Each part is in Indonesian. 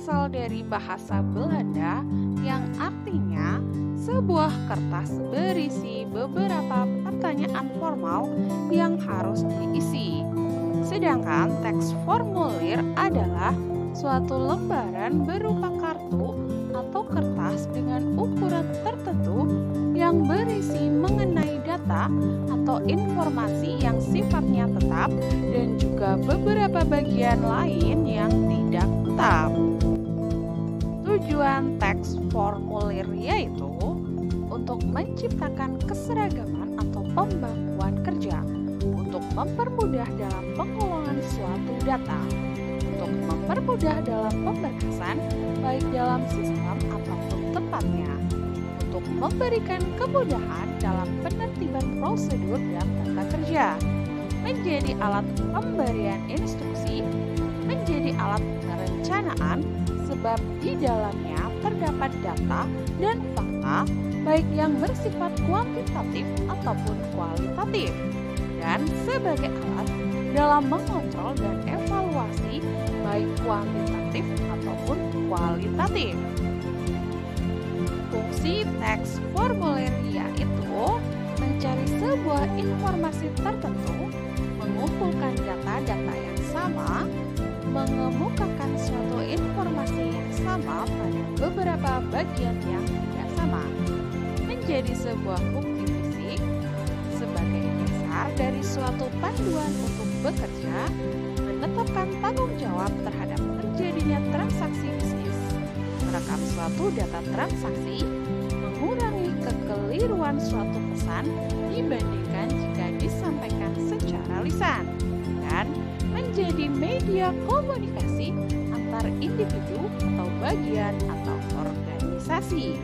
berasal dari bahasa Belanda yang artinya sebuah kertas berisi beberapa pertanyaan formal yang harus diisi. Sedangkan teks formulir adalah suatu lembaran berupa kartu atau kertas dengan ukuran tertentu yang berisi mengenai data atau informasi yang sifatnya tetap dan juga beberapa bagian lain yang tidak tetap. Tujuan teks formulir yaitu untuk menciptakan keseragaman atau pembakuan kerja, untuk mempermudah dalam pengolahan suatu data, untuk mempermudah dalam pemberkasan baik dalam sistem ataupun tempatnya, untuk memberikan kemudahan dalam penertiban prosedur dan tata kerja, menjadi alat pemberian instruksi, menjadi alat perencanaan sebab di dalamnya terdapat data dan fakta baik yang bersifat kuantitatif ataupun kualitatif, dan sebagai alat dalam mengontrol dan evaluasi baik kuantitatif ataupun kualitatif. Fungsi teks formulir yaitu mencari sebuah informasi tertentu, mengumpulkan data-data yang sama, mengemukakan suatu informasi yang sama pada beberapa bagian yang tidak sama, menjadi sebuah bukti fisik sebagai dasar dari suatu panduan untuk bekerja, menetapkan tanggung jawab terhadap terjadinya transaksi bisnis, merekam suatu data transaksi, mengurangi kekeliruan suatu pesan dibandingkan jika disampaikan secara lisan, dan menjadi media komunikasi antar individu atau bagian atau organisasi.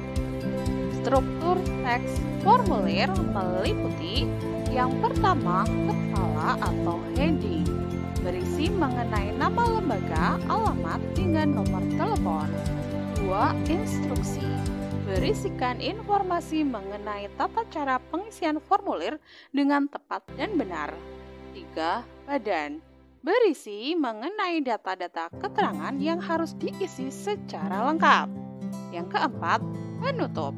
Struktur teks formulir meliputi yang pertama, kepala atau heading, berisi mengenai nama lembaga, alamat, hingga nomor telepon. 2. Instruksi, berisikan informasi mengenai tata cara pengisian formulir dengan tepat dan benar. 3. Badan, berisi mengenai data-data keterangan yang harus diisi secara lengkap. Yang keempat, penutup,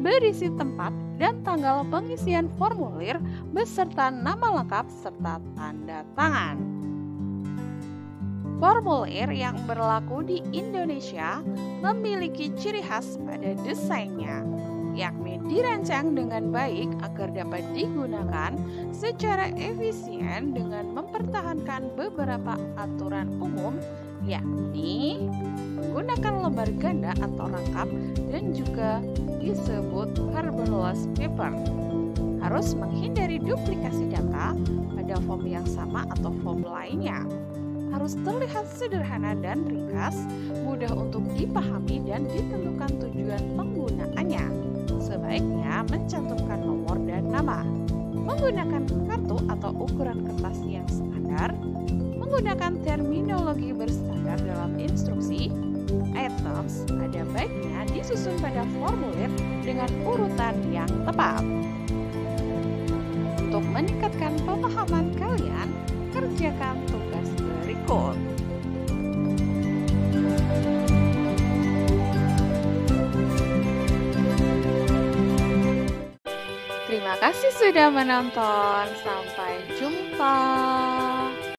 berisi tempat dan tanggal pengisian formulir beserta nama lengkap serta tanda tangan. Formulir yang berlaku di Indonesia memiliki ciri khas pada desainnya, yakni dirancang dengan baik agar dapat digunakan secara efisien dengan mempertahankan beberapa aturan umum, yakni menggunakan lembar ganda atau rangkap dan juga disebut carbonless paper. Harus menghindari duplikasi data pada form yang sama atau form lainnya. Harus terlihat sederhana dan ringkas, mudah untuk dipahami dan ditentukan tujuan penggunaannya. Sebaiknya mencantumkan nomor dan nama, menggunakan kartu atau ukuran kertas yang standar, menggunakan terminologi berstandar dalam instruksi. Items ada baiknya disusun pada formulir dengan urutan yang tepat. Untuk meningkatkan pemahaman kalian, kerjakan tugas berikut. Terima kasih sudah menonton. Sampai jumpa.